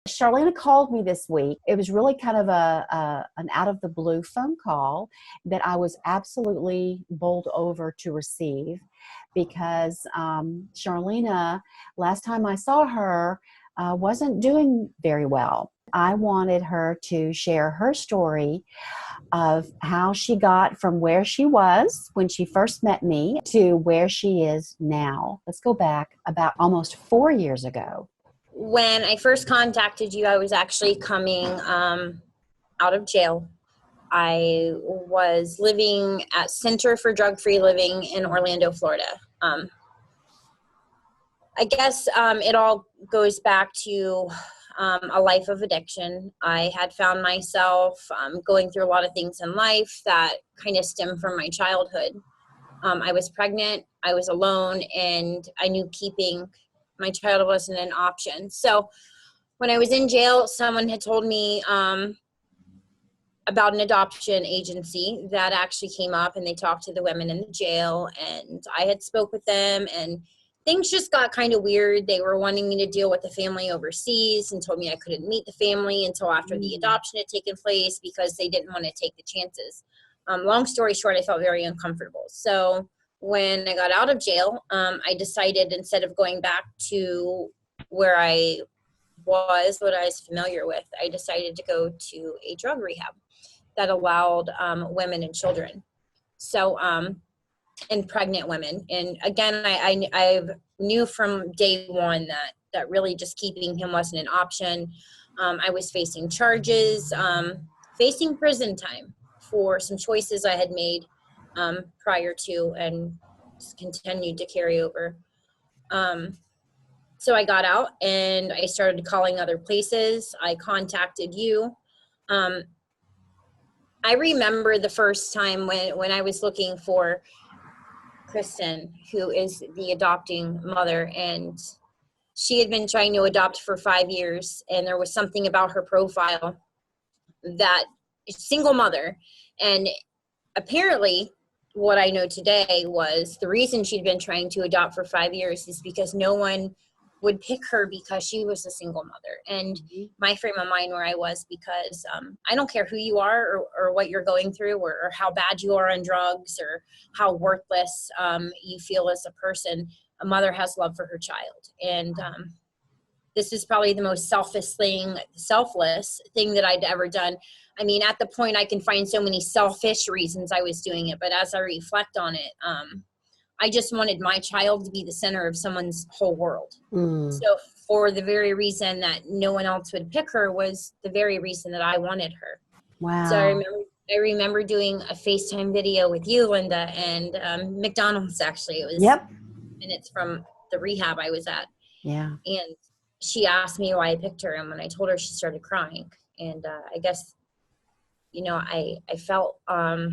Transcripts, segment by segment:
Charlina called me this week. It was really kind of an out of the blue phone call that I was absolutely bowled over to receive because Charlina, last time I saw her, wasn't doing very well. I wanted her to share her story of how she got from where she was when she first met me to where she is now. Let's go back about almost 4 years ago. When I first contacted you, I was actually coming out of jail. I was living at Center for Drug-Free Living in Orlando, Florida. I guess it all goes back to a life of addiction. I had found myself going through a lot of things in life that kind of stemmed from my childhood. I was pregnant, I was alone, and I knew keeping my child wasn't an option. So when I was in jail, someone had told me about an adoption agency that actually came up, and they talked to the women in the jail, and I had spoke with them, and things just got kind of weird. They were wanting me to deal with the family overseas and told me I couldn't meet the family until after the adoption had taken place because they didn't want to take the chances. Long story short, I felt very uncomfortable. So when I got out of jail, I decided instead of going back to where I was, what I was familiar with, I decided to go to a drug rehab that allowed women and children. So, and pregnant women. And again, I knew from day one that really just keeping him wasn't an option. I was facing charges, facing prison time for some choices I had made prior to and continued to carry over. So I got out and I started calling other places. I contacted you. I remember the first time when I was looking for Kristen, who is the adopting mother, and she had been trying to adopt for 5 years, and there was something about her profile that single mother, and apparently what I know today was the reason she'd been trying to adopt for 5 years is because no one would pick her because she was a single mother. And my frame of mind where I was, because I don't care who you are or what you're going through or how bad you are on drugs or how worthless you feel as a person, a mother has love for her child. And this is probably the most selfless thing that I'd ever done. I mean, at the point I can find so many selfish reasons I was doing it, but as I reflect on it, I just wanted my child to be the center of someone's whole world. So for the very reason that no one else would pick her was the very reason that I wanted her. Wow. So I remember doing a FaceTime video with you, Linda, and McDonald's actually. It was minutes from the rehab I was at. Yeah. And she asked me why I picked her, and when I told her, she started crying. And I guess, you know, I felt like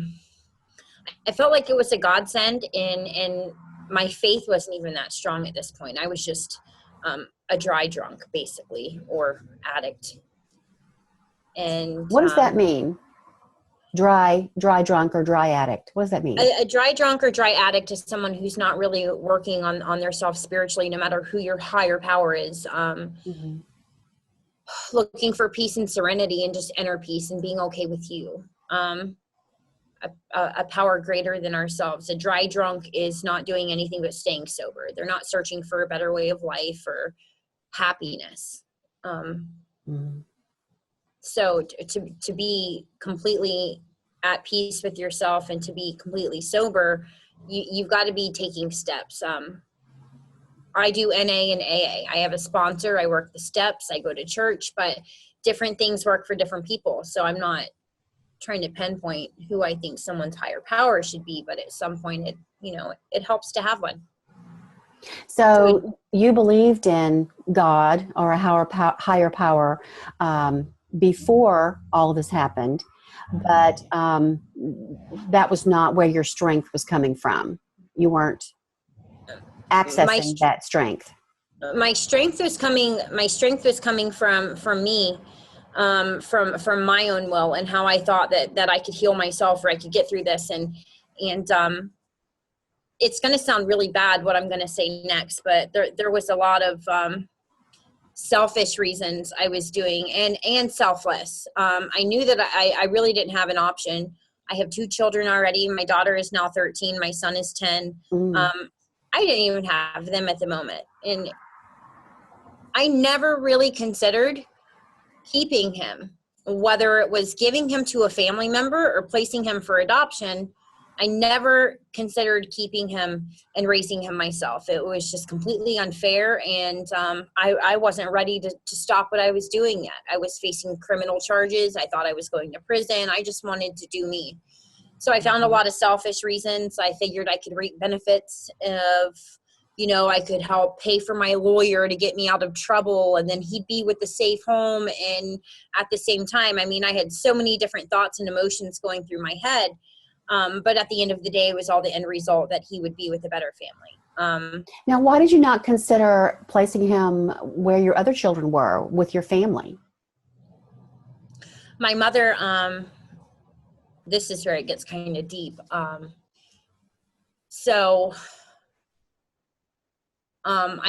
it was a godsend, and my faith wasn't even that strong at this point. I was just a dry drunk, basically, or addict. And what does that mean? Dry drunk or dry addict? What does that mean? A dry drunk or dry addict is someone who's not really working on their self spiritually, no matter who your higher power is. Looking for peace and serenity and just inner peace and being okay with you. A power greater than ourselves. A dry drunk is not doing anything but staying sober. They're not searching for a better way of life or happiness. So to be completely at peace with yourself and to be completely sober, you've got to be taking steps. I do NA and AA. I have a sponsor. I work the steps. I go to church, but different things work for different people. So I'm not trying to pinpoint who I think someone's higher power should be, but at some point it helps to have one. So you believed in God or a higher power before all of this happened, but that was not where your strength was coming from. You weren't accessing that strength. My strength was coming from me. From my own will and how I thought that I could heal myself or I could get through this. And it's going to sound really bad what I'm going to say next, but there was a lot of selfish reasons I was doing, and selfless. I knew that I really didn't have an option. I have 2 children already. My daughter is now 13. My son is 10. Mm. I didn't even have them at the moment. And I never really considered keeping him, whether it was giving him to a family member or placing him for adoption. I never considered keeping him and raising him myself. It was just completely unfair, and I wasn't ready to stop what I was doing yet. I was facing criminal charges. I thought I was going to prison. I just wanted to do me. So I found a lot of selfish reasons. I figured I could reap benefits of, I could help pay for my lawyer to get me out of trouble, and then he'd be with the safe home. And at the same time, I had so many different thoughts and emotions going through my head. But at the end of the day, it was all the end result that he would be with a better family. Now, why did you not consider placing him where your other children were, with your family? My mother, this is where it gets kind of deep. I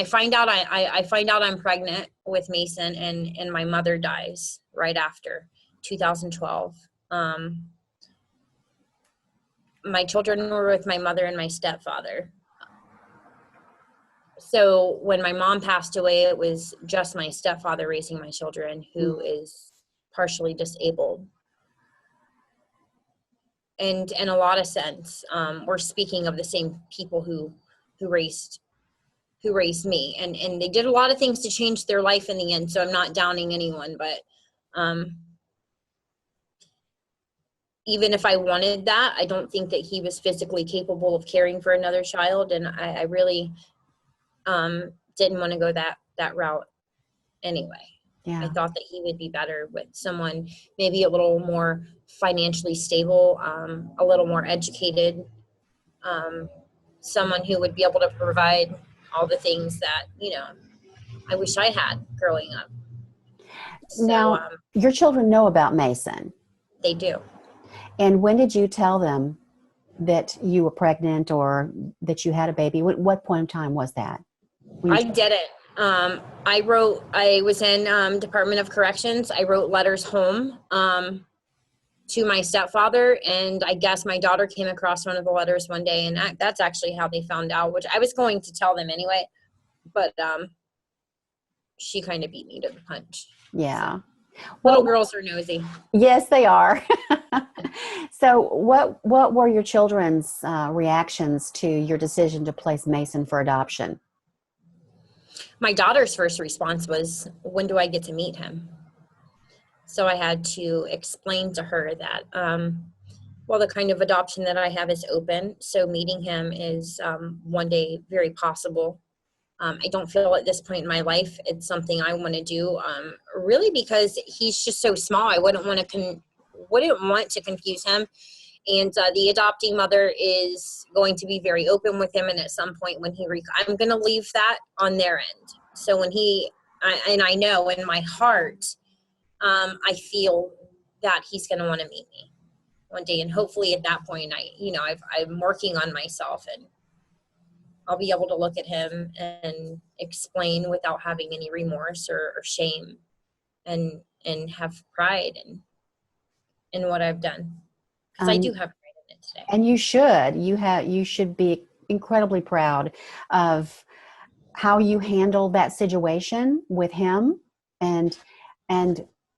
find out I'm pregnant with Mason, and my mother dies right after 2012. My children were with my mother and my stepfather. So when my mom passed away, it was just my stepfather raising my children, who is partially disabled. And in a lot of sense, we're speaking of the same people who raised me, and they did a lot of things to change their life in the end. So I'm not downing anyone, but even if I wanted that, I don't think that he was physically capable of caring for another child. And I really didn't want to go that route anyway. Yeah. I thought that he would be better with someone maybe a little more financially stable, a little more educated, someone who would be able to provide all the things that, I wish I had growing up. So, now, your children know about Mason. They do. And when did you tell them that you were pregnant or that you had a baby? What point in time was that? I did it. I was in Department of Corrections. I wrote letters home to my stepfather, and I guess my daughter came across one of the letters one day, and that's actually how they found out, which I was going to tell them anyway, but she kind of beat me to the punch. Yeah. So, little girls are nosy. Yes, they are. So what were your children's reactions to your decision to place Mason for adoption? My daughter's first response was, when do I get to meet him? So I had to explain to her that, the kind of adoption that I have is open. So meeting him is one day very possible. I don't feel at this point in my life it's something I want to do, really, because he's just so small. I wouldn't want to confuse him. And the adopting mother is going to be very open with him. And at some point when I'm going to leave that on their end. So when I know in my heart, I feel that he's going to want to meet me one day. And hopefully at that point, I'm working on myself, and I'll be able to look at him and explain without having any remorse or shame, and have pride in what I've done. Because I do have pride in it today. And you should. You should be incredibly proud of how you handled that situation with him and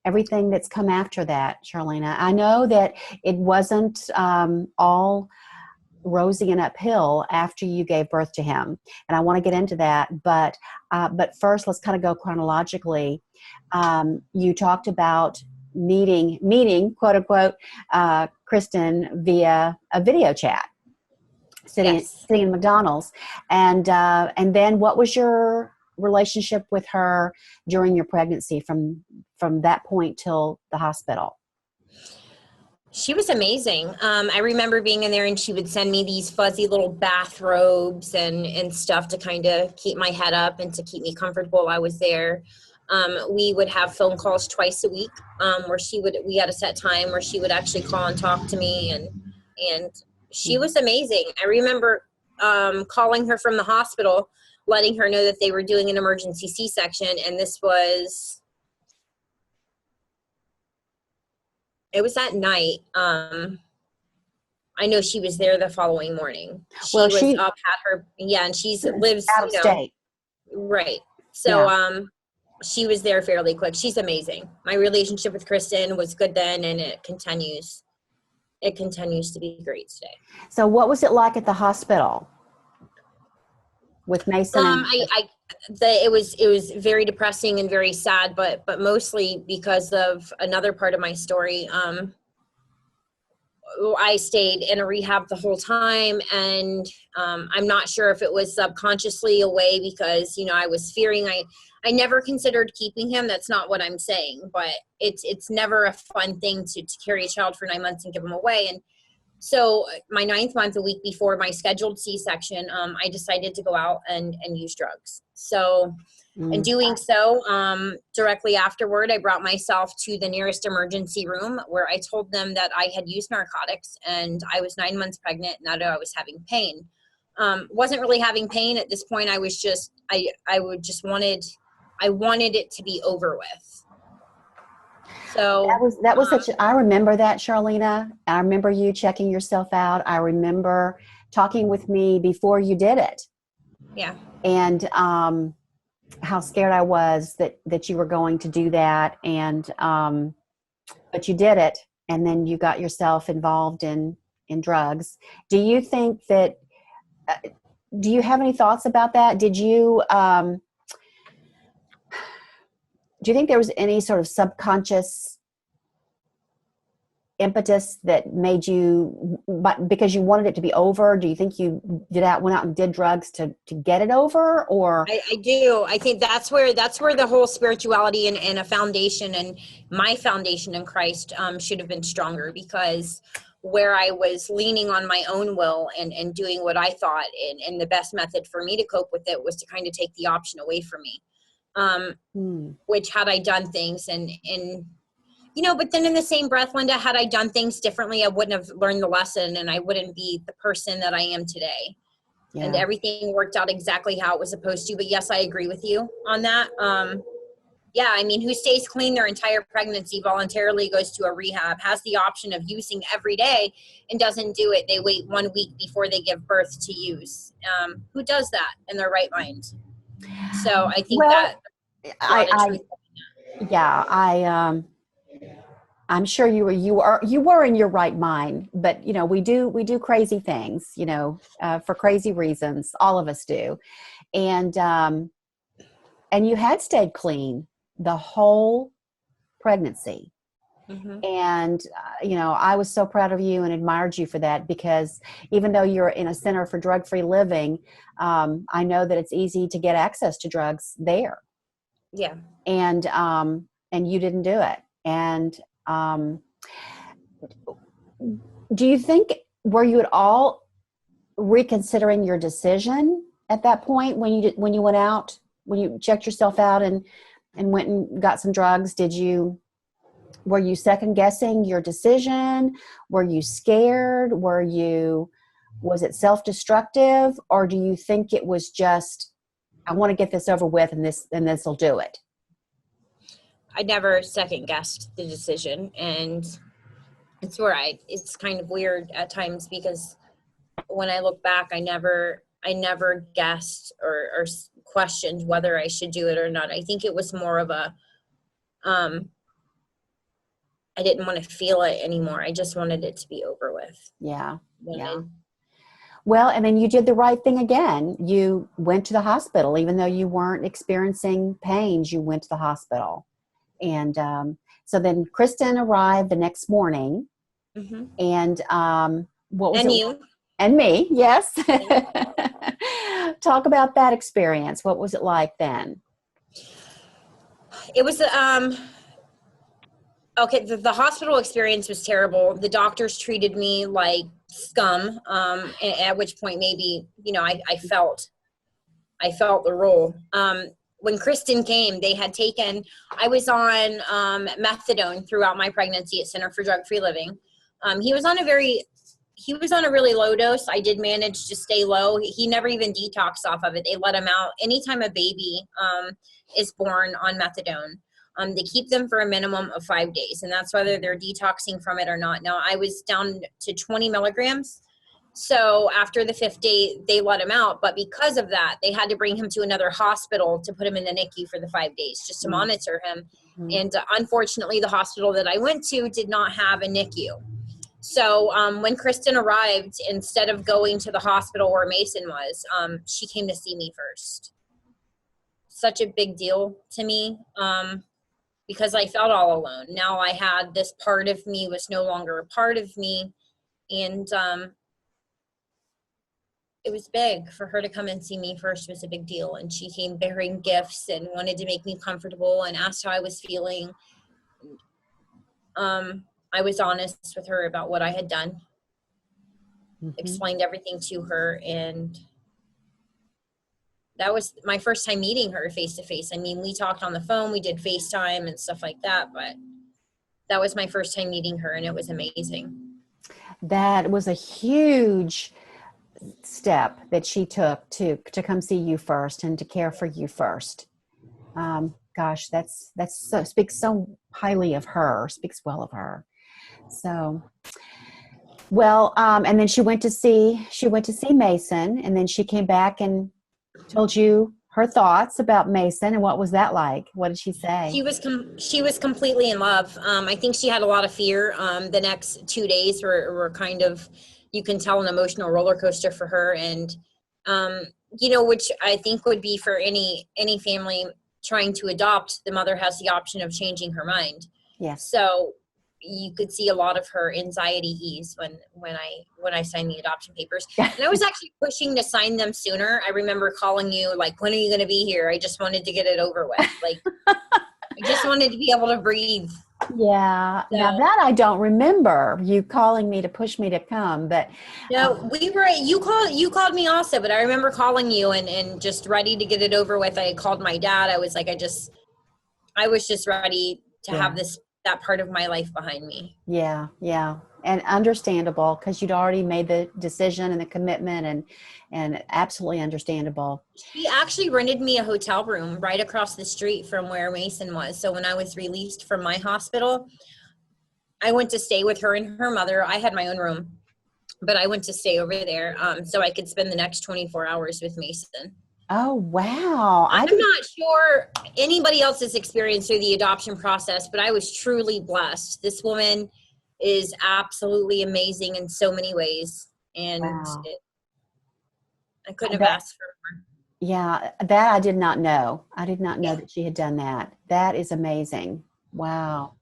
everything that's come after that, Charlina. I know that it wasn't all rosy and uphill after you gave birth to him, and I want to get into that, but first let's kind of go chronologically. You talked about meeting quote unquote Kristen via a video chat, sitting in McDonald's, and then what was your relationship with her during your pregnancy from that point till the hospital? She was amazing. I remember being in there, and she would send me these fuzzy little bathrobes and stuff to kind of keep my head up and to keep me comfortable while I was there. We would have phone calls twice a week, where we had a set time where she would actually call and talk to me, and she was amazing. I remember calling her from the hospital letting her know that they were doing an emergency C-section. And it was that night. I know she was there the following morning. She Well, was up at her, and lives out of state. Right. So, she was there fairly quick. She's amazing. My relationship with Kristen was good then, and it continues to be great today. So what was it like at the hospital with Mason? It was very depressing and very sad, but mostly because of another part of my story. I stayed in a rehab the whole time, and I'm not sure if it was subconsciously a way because, I was fearing. I never considered keeping him. That's not what I'm saying, but it's never a fun thing to carry a child for 9 months and give him away. And so my 9th month, a week before my scheduled C-section, I decided to go out and use drugs. So in doing so, directly afterward, I brought myself to the nearest emergency room where I told them that I had used narcotics and I was 9 months pregnant and that I was having pain. Wasn't really having pain at this point. I was just, I wanted it to be over with. So that was such. I remember that, Charlina. I remember you checking yourself out. I remember talking with me before you did it. Yeah. And how scared I was that you were going to do that, and but you did it, and then you got yourself involved in drugs. Do you think that? Do you have any thoughts about that? Did you? Do you think there was any sort of subconscious impetus that made you, but because you wanted it to be over? Do you think you went out and did drugs to get it over? Or I do. I think that's where the whole spirituality and a foundation, and my foundation in Christ should have been stronger, because where I was leaning on my own will and doing what I thought and the best method for me to cope with it was to kind of take the option away from me. Which had I done things and but then in the same breath, Linda, had I done things differently, I wouldn't have learned the lesson and I wouldn't be the person that I am today. Yeah. And everything worked out exactly how it was supposed to. But yes, I agree with you on that. Who stays clean their entire pregnancy, voluntarily goes to a rehab, has the option of using every day and doesn't do it. They wait 1 week before they give birth to use. Who does that in their right mind? So I think I'm sure you were in your right mind, but we do crazy things, for crazy reasons. All of us do, and you had stayed clean the whole pregnancy. Mm-hmm. And I was so proud of you and admired you for that, because even though you're in a center for drug-free living, I know that it's easy to get access to drugs there. Yeah. And you didn't do it. And do you think, were you at all reconsidering your decision at that point when you went out, when you checked yourself out and went and got some drugs? Were you second guessing your decision? Were you scared? Was it self-destructive? Or do you think it was just, I want to get this over with and this will do it? I never second guessed the decision, and it's kind of weird at times, because when I look back, I never guessed or questioned whether I should do it or not. I think it was more of a, I didn't want to feel it anymore. I just wanted it to be over with. Yeah. Yeah. Well, and then you did the right thing again. You went to the hospital, even though you weren't experiencing pains. You went to the hospital. And so then Kristen arrived the next morning. Mm-hmm. And what was it? You. And me, yes. Talk about that experience. What was it like then? It was okay. The hospital experience was terrible. The doctors treated me like scum. At which point, maybe I felt the role. When Kristen came, they had taken. I was on methadone throughout my pregnancy at Center for Drug-Free Living. He was on a very he was on a really low dose. I did manage to stay low. He never even detoxed off of it. They let him out. Anytime a baby is born on methadone, they keep them for a minimum of 5 days, and that's whether they're detoxing from it or not. Now, I was down to 20 milligrams. So after the 5th day, they let him out. But because of that, they had to bring him to another hospital to put him in the NICU for the 5 days just to monitor him. And unfortunately, the hospital that I went to did not have a NICU. So when Kristen arrived, instead of going to the hospital where Mason was, she came to see me first. Such a big deal to me because I felt all alone. Now I had this part of me was no longer a part of me. And it was big. For her to come and see me first was a big deal. And she came bearing gifts and wanted to make me comfortable and asked how I was feeling. I was honest with her about what I had done, explained everything to her, and that was my first time meeting her face to face. I mean, we talked on the phone, we did FaceTime and stuff like that, but that was my first time meeting her, and it was amazing. That was a huge step that she took to come see you first and to care for you first. Gosh, that's so, speaks so highly of her, speaks well of her. So, well, and then she went to see Mason, and then she came back and told you her thoughts about Mason. And what was that like? What did she say? She was completely in love. I think she had a lot of fear. The next 2 days were kind of, you can tell, an emotional roller coaster for her, and which I think would be for any family trying to adopt. The mother has the option of changing her mind. Yes. So you could see a lot of her anxiety ease when I signed the adoption papers. And I was actually pushing to sign them sooner. I remember calling you, like, when are you going to be here? I just wanted to get it over with. Like, I just wanted to be able to breathe. Yeah. So, now that I don't remember you calling me to push me to come, but no, you called me also, but I remember calling you and just ready to get it over with. I called my dad. I was like, I was just ready to have that part of my life behind me. Yeah. And understandable, because you'd already made the decision and the commitment, and absolutely understandable. She actually rented me a hotel room right across the street from where Mason was. So when I was released from my hospital, I went to stay with her and her mother. I had my own room, but I went to stay over there so I could spend the next 24 hours with Mason. Oh, wow. I'm not sure anybody else's experience through the adoption process, but I was truly blessed. This woman is absolutely amazing in so many ways. And I couldn't have asked for more. Yeah, that I did not know. I did not know that she had done that. That is amazing. Wow.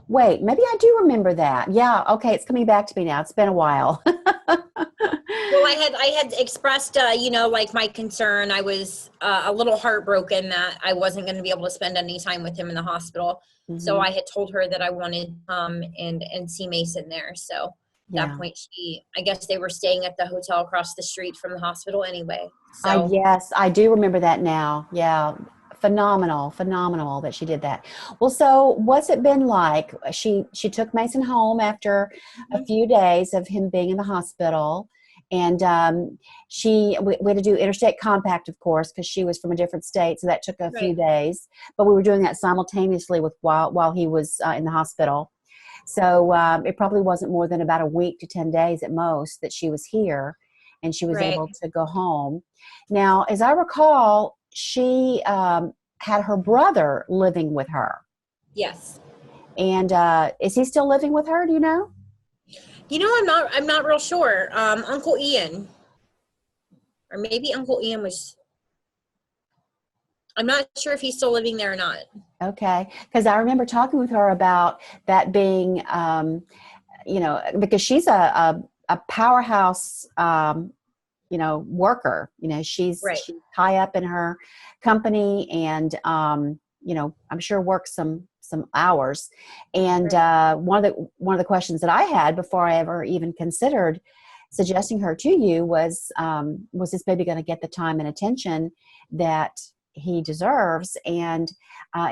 Wait, maybe I do remember that. Yeah, okay, it's coming back to me now. It's been a while. Well, I had expressed, like, my concern. I was a little heartbroken that I wasn't going to be able to spend any time with him in the hospital. Mm-hmm. So I had told her that I wanted to come and see Mason there. So at that point, I guess they were staying at the hotel across the street from the hospital anyway. So yes, I do remember that now. Yeah. Phenomenal that she did that. Well, so what's it been like? She took Mason home after a few days of him being in the hospital, and we had to do interstate compact, of course, because she was from a different state, so that took a few days. But we were doing that simultaneously while he was in the hospital. So it probably wasn't more than about a week to 10 days at most that she was here, and she was able to go home. Now, as I recall, she had her brother living with her. Yes. And is he still living with her? Do you know? I'm not real sure. Uncle Ian, or maybe Uncle Ian was. I'm not sure if he's still living there or not. Okay, because I remember talking with her about that being, because she's a powerhouse. Worker, she's high up in her company, and I'm sure works some hours. And one of the questions that I had before I ever even considered suggesting her to you was this baby going to get the time and attention that he deserves? And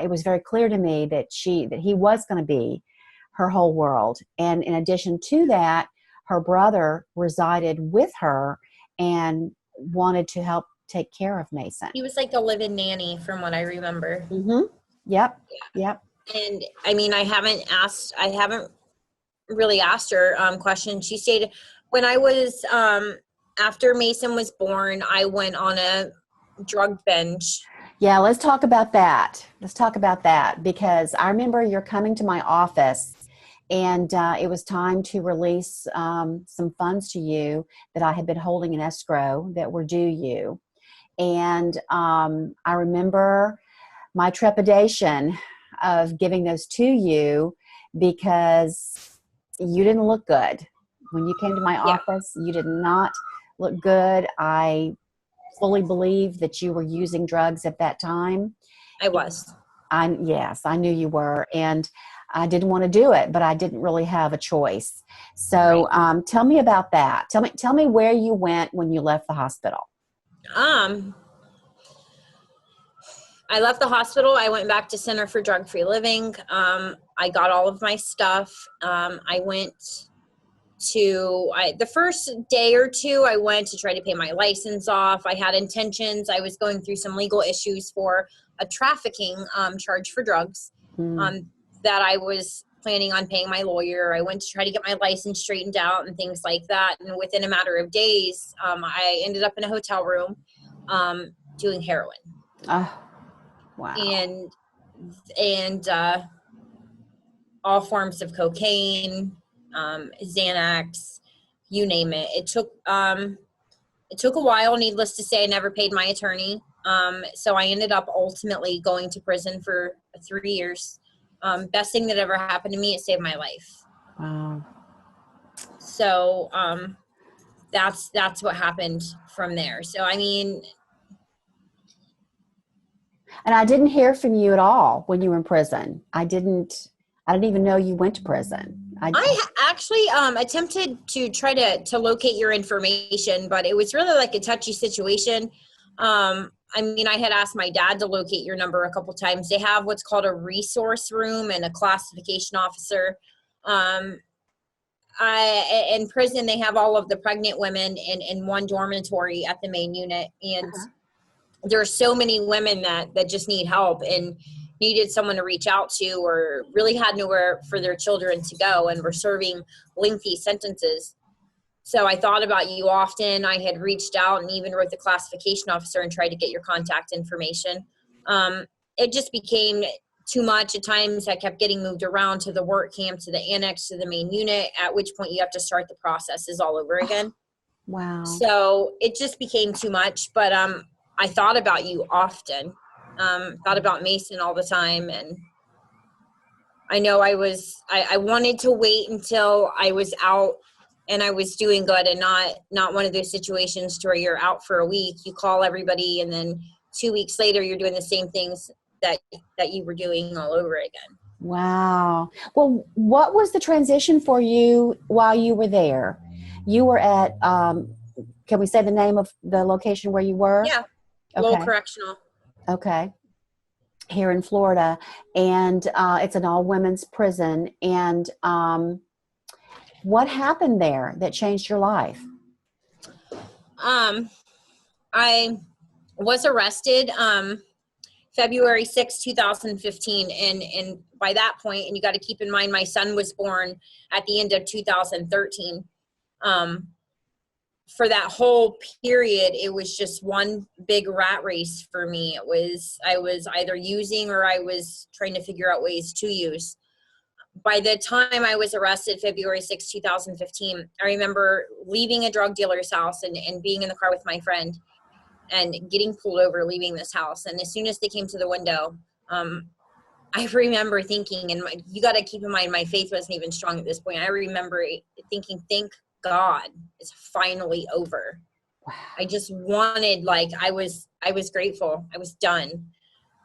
it was very clear to me that he was going to be her whole world. And in addition to that, her brother resided with her and wanted to help take care of Mason. He was like a live-in nanny from what I remember. Mm-hmm. Yep. Yep. And I mean, I haven't really asked her questions. She stated when I was, after Mason was born, I went on a drug binge. Yeah, let's talk about that. Because I remember you're coming to my office and it was time to release some funds to you that I had been holding in escrow that were due you. And I remember my trepidation of giving those to you because you didn't look good. When you came to my office, you did not look good. I fully believe that you were using drugs at that time. I was. Yes, I knew you were. And I didn't want to do it, but I didn't really have a choice. So tell me about that. Tell me where you went when you left the hospital. I left the hospital. I went back to Center for Drug-Free Living. I got all of my stuff. I went to, the first day or two, I went to try to pay my license off. I had intentions. I was going through some legal issues for a trafficking charge for drugs that I was planning on paying my lawyer. I went to try to get my license straightened out and things like that. And within a matter of days, I ended up in a hotel room doing heroin. Oh, wow. And all forms of cocaine, Xanax, you name it. It took a while. Needless to say, I never paid my attorney. So I ended up ultimately going to prison for 3 years. Best thing that ever happened to me, it saved my life. Wow. So that's what happened from there. So I mean, and I didn't hear from you at all when you were in prison. I didn't even know you went to prison. I actually attempted to try to locate your information, but it was really like a touchy situation. I mean, I had asked my dad to locate your number a couple times. They have what's called a resource room and a classification officer. In prison, they have all of the pregnant women in one dormitory at the main unit. And there are so many women that just need help and needed someone to reach out to, or really had nowhere for their children to go and were serving lengthy sentences. So I thought about you often. I had reached out and even wrote the classification officer and tried to get your contact information. It just became too much. At times I kept getting moved around to the work camp, to the annex, to the main unit, at which point you have to start the processes all over again. Wow. So it just became too much. But I thought about you often. Thought about Mason all the time. And I know I wanted to wait until I was out and I was doing good, and not one of those situations to where you're out for a week, you call everybody, and then 2 weeks later you're doing the same things that you were doing all over again. Wow. Well, what was the transition for you while you were there? You were at, can we say the name of the location where you were? Yeah. Okay. Lowell Correctional. Okay. Here in Florida. And it's an all-women's prison. And what happened there that changed your life? I was arrested February 6, 2015. And by that point, and you got to keep in mind, my son was born at the end of 2013. For that whole period, it was just one big rat race for me. I was either using or I was trying to figure out ways to use. By the time I was arrested, February 6, 2015, I remember leaving a drug dealer's house and being in the car with my friend and getting pulled over, leaving this house. And as soon as they came to the window, I remember thinking, and you got to keep in mind, my faith wasn't even strong at this point. I remember thinking, thank God it's finally over. Wow. I just wanted, I was grateful. I was done.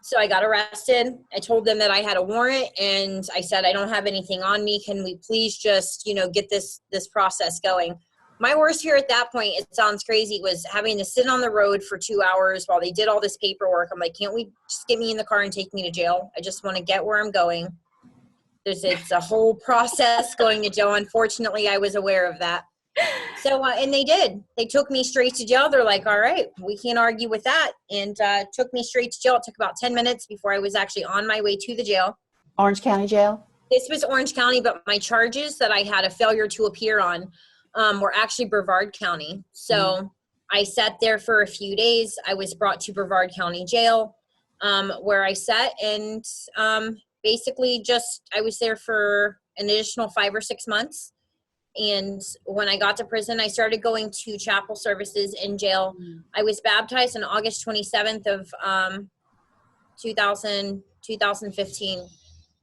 So I got arrested. I told them that I had a warrant, and I said, I don't have anything on me. Can we please just, get this process going? My worst fear at that point, it sounds crazy, was having to sit on the road for 2 hours while they did all this paperwork. I'm like, can't we just get me in the car and take me to jail? I just want to get where I'm going. It's a whole process going to jail. Unfortunately, I was aware of that. So, and they took me straight to jail. They're like, all right, we can't argue with that. And took me straight to jail. It took about 10 minutes before I was actually on my way to the jail. Orange County Jail? This was Orange County, but my charges that I had a failure to appear on were actually Brevard County. So I sat there for a few days. I was brought to Brevard County Jail, where I sat, and basically I was there for an additional 5 or 6 months. And when I got to prison, I started going to chapel services in jail. I was baptized on August 27th of 2015.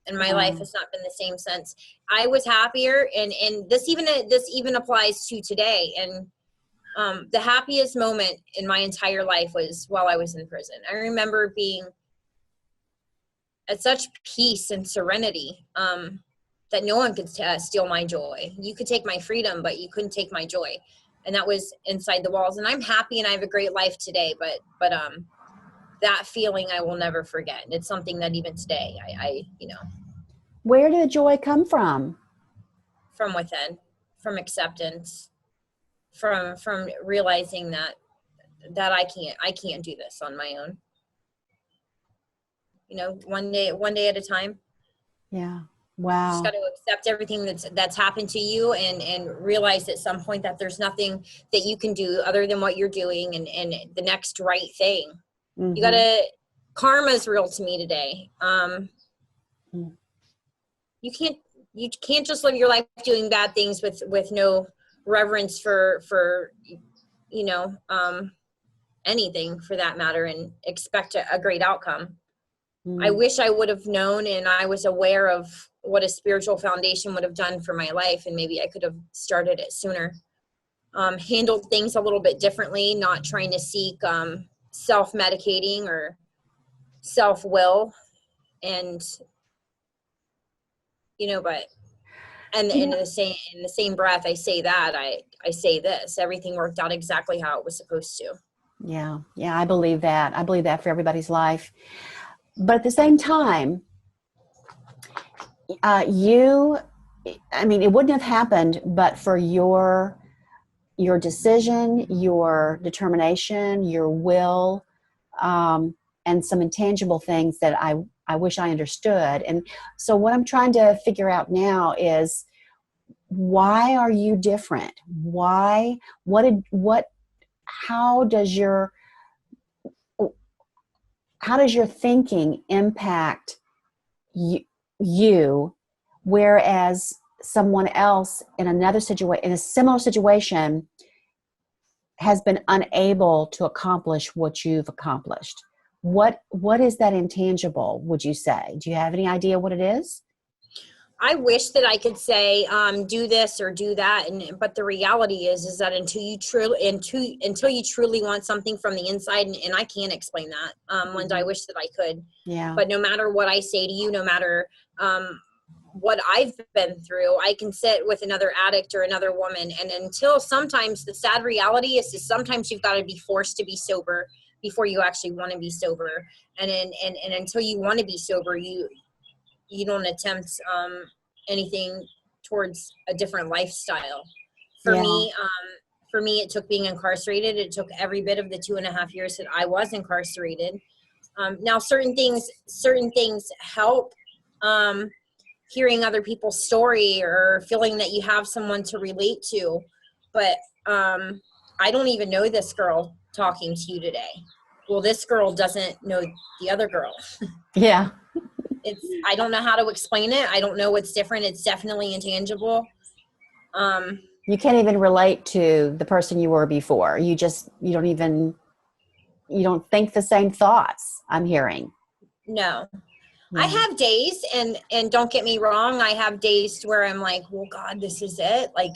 And my life has not been the same since. I was happier, and this even applies to today. And the happiest moment in my entire life was while I was in prison. I remember being at such peace and serenity that no one could steal my joy. You could take my freedom, but you couldn't take my joy. And that was inside the walls. And I'm happy, and I have a great life today. But that feeling I will never forget. It's something that even today, I Where did the joy come from? From within, from acceptance, from realizing that I can't do this on my own. One day at a time. Yeah. Wow. You just got to accept everything that's happened to you, and realize at some point that there's nothing that you can do other than what you're doing, and the next right thing. You got to, karma's real to me today. You can't just live your life doing bad things with no reverence for anything for that matter, and expect a great outcome. I wish I would have known, and I was aware of what a spiritual foundation would have done for my life, and maybe I could have started it sooner. Handled things a little bit differently, not trying to seek self-medicating or self-will, and but in the same breath I say that, I say this, everything worked out exactly how it was supposed to. Yeah, I believe that. I believe that for everybody's life. But at the same time, it wouldn't have happened but for your decision, your determination, your will, and some intangible things that I wish I understood. And so what I'm trying to figure out now is, why are you different? Why? How does your thinking impact you, whereas someone else in another situation, in a similar situation, has been unable to accomplish what you've accomplished? What is that intangible, would you say? Do you have any idea what it is? I wish that I could say, do this or do that. But the reality is that until you truly want something from the inside, and I can't explain that. Linda, I wish that I could. Yeah. But no matter what I say to you, no matter what I've been through, I can sit with another addict or another woman. And until sometimes, the sad reality is sometimes you've got to be forced to be sober before you actually want to be sober. And until you want to be sober, you don't attempt anything towards a different lifestyle. For me, it took being incarcerated. It took every bit of the 2.5 years that I was incarcerated. Now, certain things help. Hearing other people's story or feeling that you have someone to relate to. But I don't even know this girl talking to you today. Well, this girl doesn't know the other girl. Yeah. I don't know how to explain it. I don't know what's different. It's definitely intangible. You can't even relate to the person you were before. You don't think the same thoughts, I'm hearing. No. Yeah. I have days, and don't get me wrong, I have days where I'm like, well, God, this is it. Like,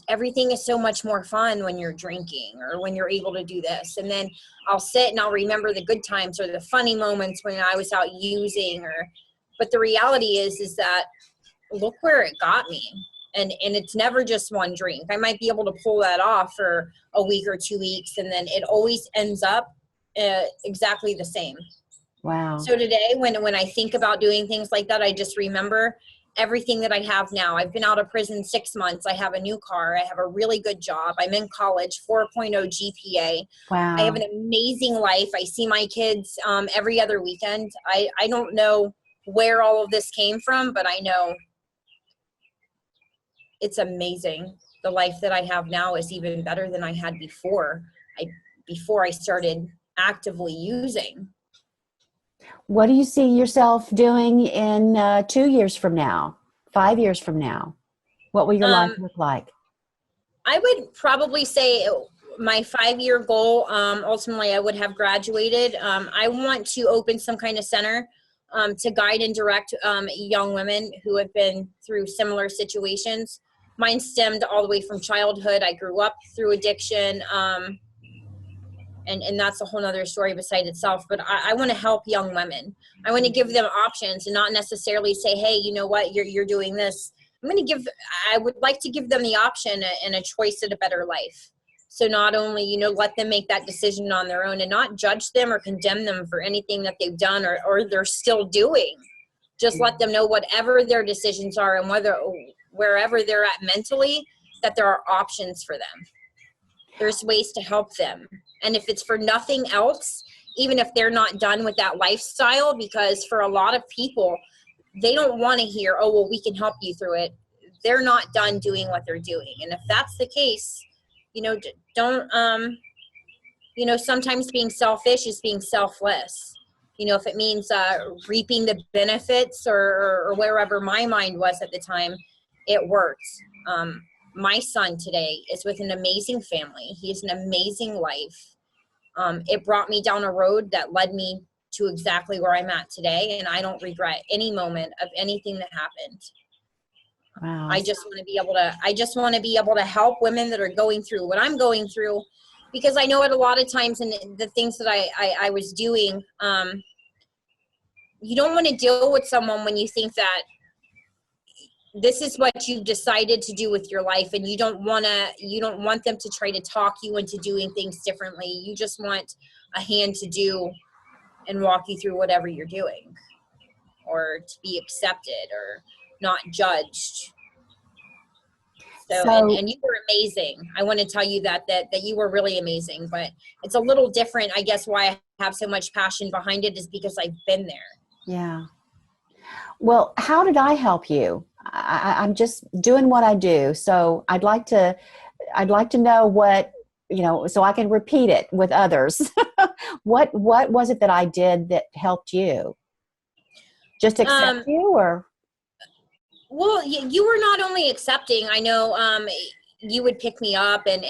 everything is so much more fun when you're drinking or when you're able to do this. And then I'll sit and I'll remember the good times or the funny moments when I was out using. But the reality is that look where it got me. And it's never just one drink. I might be able to pull that off for a week or 2 weeks, and then it always ends up exactly the same. Wow. So today, when I think about doing things like that, I just remember everything that I have now. I've been out of prison 6 months. I have a new car. I have a really good job. I'm in college, 4.0 GPA. I have Wow. an amazing life. I see my kids every other weekend. I don't know where all of this came from, but I know it's amazing. The life that I have now is even better than I had before I started actively using. What do you see yourself doing in 2 years from now, 5 years from now? What will your life Um, look like? I would probably say my 5-year goal, ultimately I would have graduated. I want to open some kind of center to guide and direct young women who have been through similar situations. Mine stemmed all the way from childhood. I grew up through addiction, and that's a whole nother story beside itself. But I want to help young women. I want to give them options and not necessarily say, hey, you know what, you're doing this. I would like to give them the option and a choice at a better life. So not only, let them make that decision on their own and not judge them or condemn them for anything that they've done or they're still doing. Just let them know whatever their decisions are and wherever they're at mentally, that there are options for them. There's ways to help them. And if it's for nothing else, even if they're not done with that lifestyle, because for a lot of people, they don't want to hear, oh, well, we can help you through it. They're not done doing what they're doing. And if that's the case, don't, sometimes being selfish is being selfless. If it means reaping the benefits or wherever my mind was at the time, it worked. My son today is with an amazing family. He has an amazing life. It brought me down a road that led me to exactly where I'm at today. And I don't regret any moment of anything that happened. Wow. I just want to be able to help women that are going through what I'm going through, because I know it a lot of times in the things that I was doing, you don't want to deal with someone when you think that this is what you've decided to do with your life, and you don't want them to try to talk you into doing things differently. You just want a hand to do and walk you through whatever you're doing, or to be accepted or not judged. So and you were amazing. I want to tell you that you were really amazing, but it's a little different. I guess why I have so much passion behind it is because I've been there. Yeah. Well, how did I help you? I'm just doing what I do. So I'd like to know what, so I can repeat it with others. What was it that I did that helped you? Just accept you, or? Well, you were not only accepting. I know you would pick me up and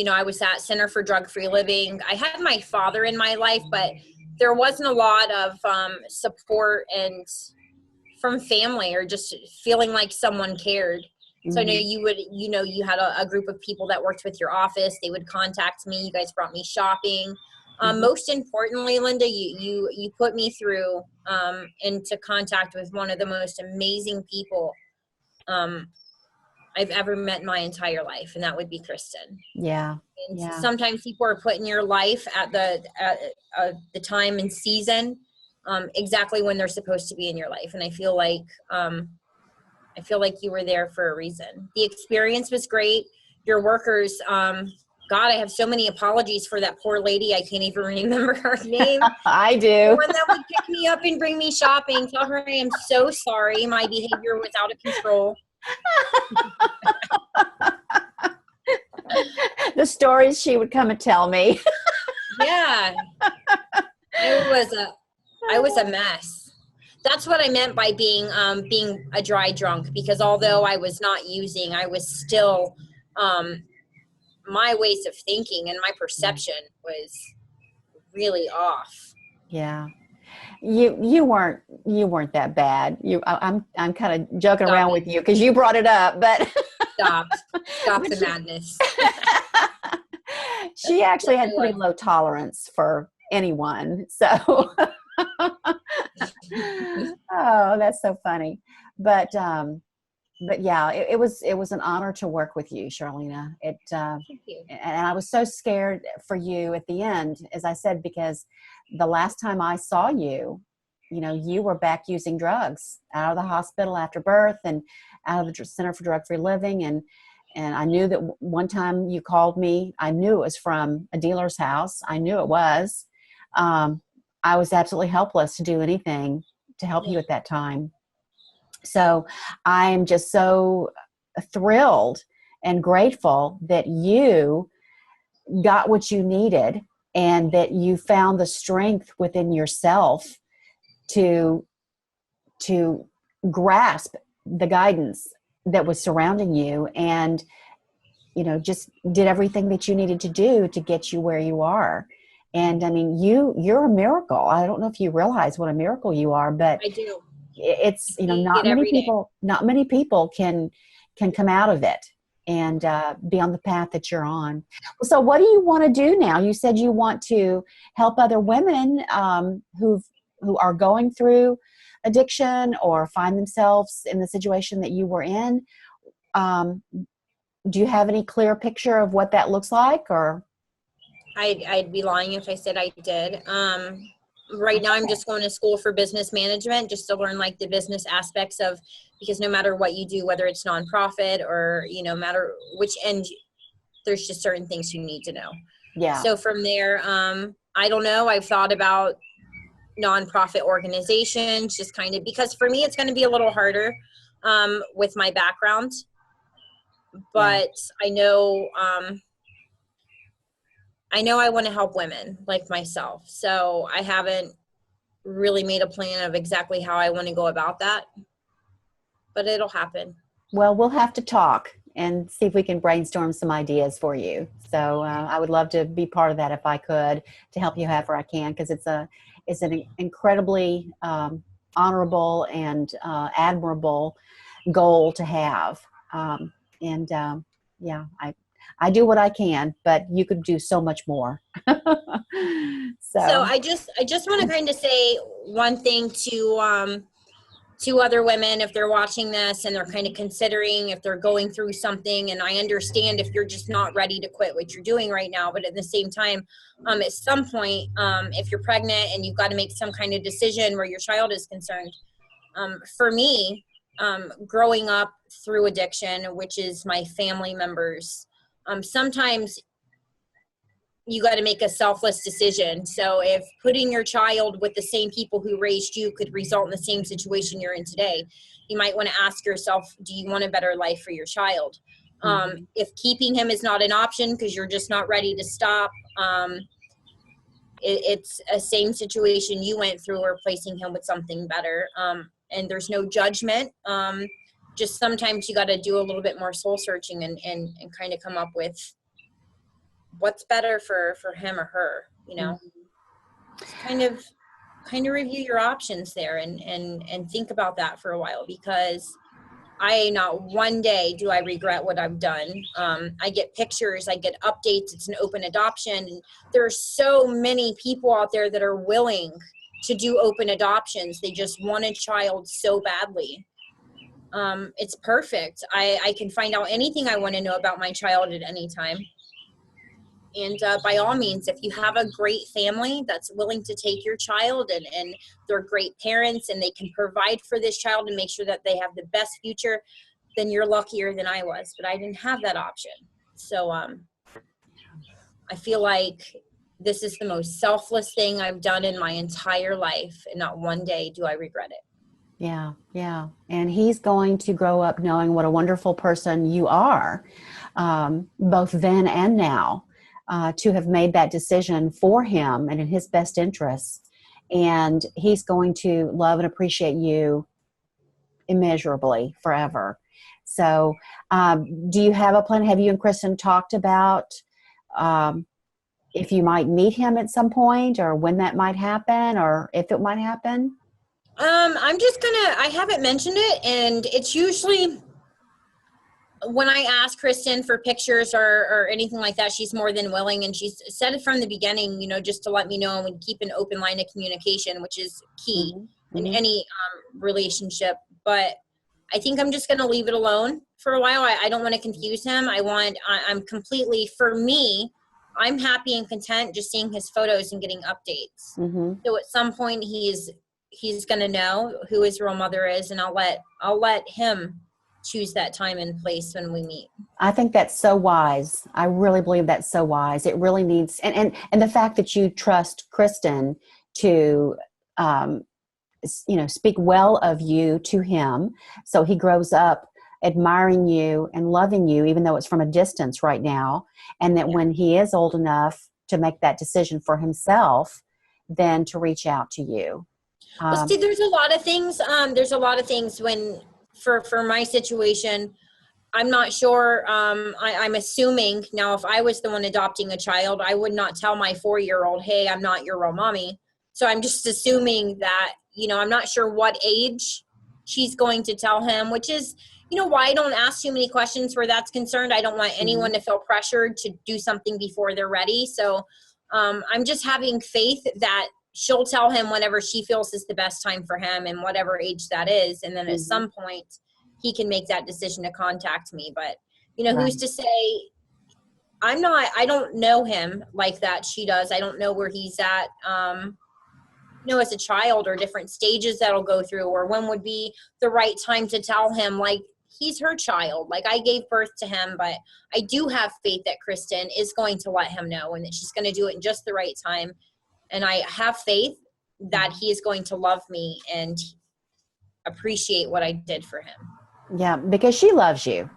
I was at Center for Drug-Free Living. I had my father in my life, but there wasn't a lot of support and from family or just feeling like someone cared. So I know you would, you had a group of people that worked with your office. They would contact me. You guys brought me shopping. Most importantly, Linda, you put me through into contact with one of the most amazing people I've ever met in my entire life, and that would be Kristen. Yeah. And yeah. sometimes people are put in your life at the time and season exactly when they're supposed to be in your life, and I feel like you were there for a reason. The experience was great. Your workers, God, I have so many apologies for that poor lady. I can't even remember her name. I do. The one that would pick me up and bring me shopping. Tell her I am so sorry. My behavior was out of control. The stories she would come and tell me. Yeah. I was a mess. That's what I meant by being a dry drunk, because although I was not using, I was still my ways of thinking and my perception was really off. Yeah. You weren't that bad. I'm kind of joking around with you because you brought it up, but stop the madness. She actually had pretty low tolerance for anyone. So oh, that's so funny. But yeah, it was an honor to work with you, Charlina. Thank you. And I was so scared for you at the end, as I said, because the last time I saw you, you were back using drugs out of the hospital after birth and out of the Center for Drug Free Living. And I knew that one time you called me, I knew it was from a dealer's house. I knew it was. I was absolutely helpless to do anything to help you at that time. So I'm just so thrilled and grateful that you got what you needed and that you found the strength within yourself to grasp the guidance that was surrounding you and, just did everything that you needed to do to get you where you are. And I mean, you're a miracle. I don't know if you realize what a miracle you are, but I do. It's, not many people can come out of it and be on the path that you're on. So what do you want to do now? You said you want to help other women who are going through addiction or find themselves in the situation that you were in. Do you have any clear picture of what that looks like? Or I'd be lying if I said I did. Right now I'm just going to school for business management just to learn like the business aspects of, because no matter what you do, whether it's nonprofit or, matter which end, there's just certain things you need to know. Yeah. So from there, I don't know. I've thought about nonprofit organizations, just kind of, because for me, it's going to be a little harder with my background, but I know I want to help women like myself. So I haven't really made a plan of exactly how I want to go about that, but it'll happen. Well, we'll have to talk and see if we can brainstorm some ideas for you. So I would love to be part of that if I could, to help you however I can, because it's an incredibly honorable and admirable goal to have. I do what I can, but you could do so much more. So I just want to kind of say one thing to other women, if they're watching this and they're kind of considering if they're going through something. And I understand if you're just not ready to quit what you're doing right now, but at the same time, at some point, if you're pregnant and you've got to make some kind of decision where your child is concerned, for me, growing up through addiction, which is my family members, sometimes you got to make a selfless decision. So if putting your child with the same people who raised you could result in the same situation you're in today, you might want to ask yourself, do you want a better life for your child? If keeping him is not an option because you're just not ready to stop, it's a same situation you went through, or replacing him with something better. And there's no judgment. Just sometimes you got to do a little bit more soul searching and kind of come up with what's better for him or her, Just kind of review your options there and think about that for a while, because not one day do I regret what I've done. I get pictures, I get updates. It's an open adoption. And there are so many people out there that are willing to do open adoptions. They just want a child so badly. It's perfect. I can find out anything I want to know about my child at any time. And by all means, if you have a great family that's willing to take your child and they're great parents and they can provide for this child and make sure that they have the best future, then you're luckier than I was. But I didn't have that option. So I feel like this is the most selfless thing I've done in my entire life. And not one day do I regret it. Yeah, yeah. And he's going to grow up knowing what a wonderful person you are, both then and now. To have made that decision for him and in his best interests. And he's going to love and appreciate you immeasurably forever. So do you have a plan? Have you and Kristen talked about if you might meet him at some point, or when that might happen, or if it might happen? I haven't mentioned it, and it's usually when I ask Kristen for pictures or anything like that, she's more than willing. And she's said it from the beginning, just to let me know and keep an open line of communication, which is key in any relationship. But I think I'm just going to leave it alone for a while. I don't want to confuse him. I'm completely, for me, I'm happy and content just seeing his photos and getting updates. So at some point he's he's going to know who his real mother is, and I'll let him choose that time and place when we meet. I think that's so wise. I really believe that's so wise. It really needs, and the fact that you trust Kristen to, speak well of you to him, so he grows up admiring you and loving you, even though it's from a distance right now, and that when he is old enough to make that decision for himself, then to reach out to you. Well, see, there's a lot of things. When for my situation, I'm not sure. I'm assuming now, if I was the one adopting a child, I would not tell my 4-year-old, "Hey, I'm not your real mommy." So I'm just assuming that, I'm not sure what age she's going to tell him, which is, why I don't ask too many questions where that's concerned. I don't want anyone to feel pressured to do something before they're ready. So I'm just having faith that she'll tell him whenever she feels is the best time for him, and whatever age that is. And then at some point he can make that decision to contact me. But, who's to say? I don't know him like that she does. I don't know where he's at, as a child, or different stages that'll go through, or when would be the right time to tell him, like, he's her child. Like, I gave birth to him, but I do have faith that Kristen is going to let him know, and that she's going to do it in just the right time. And I have faith that he is going to love me and appreciate what I did for him. Yeah, because she loves you.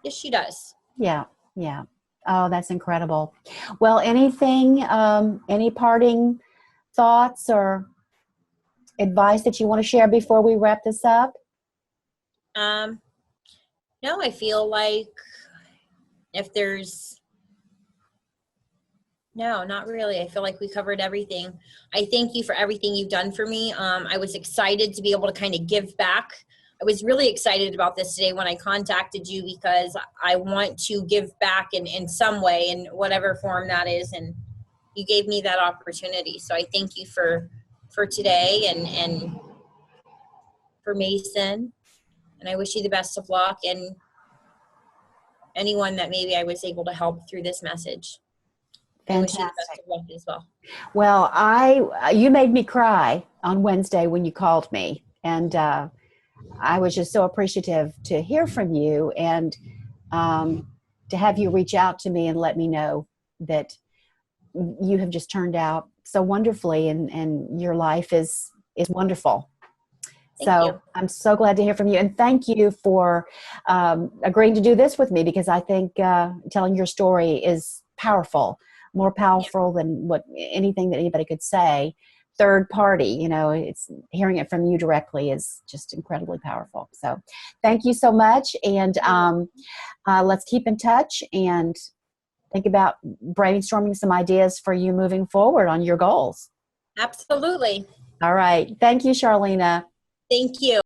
Yes, she does. Yeah, yeah. Oh, that's incredible. Well, any parting thoughts or advice that you want to share before we wrap this up? No, I feel like no, not really. I feel like we covered everything. I thank you for everything you've done for me. I was excited to be able to kind of give back. I was really excited about this today when I contacted you, because I want to give back in some way, in whatever form that is. And you gave me that opportunity. So I thank you for today, and for Mason. And I wish you the best of luck, and anyone that maybe I was able to help through this message. I wish you the best of luck as well. Well, you made me cry on Wednesday when you called me, and I was just so appreciative to hear from you, and to have you reach out to me and let me know that you have just turned out so wonderfully, and your life is wonderful. Thank you. I'm so glad to hear from you, and thank you for agreeing to do this with me, because I think telling your story is powerful, more powerful than anything that anybody could say. Third party, it's hearing it from you directly is just incredibly powerful. So thank you so much. And let's keep in touch and think about brainstorming some ideas for you moving forward on your goals. Absolutely. All right. Thank you, Charlina. Thank you.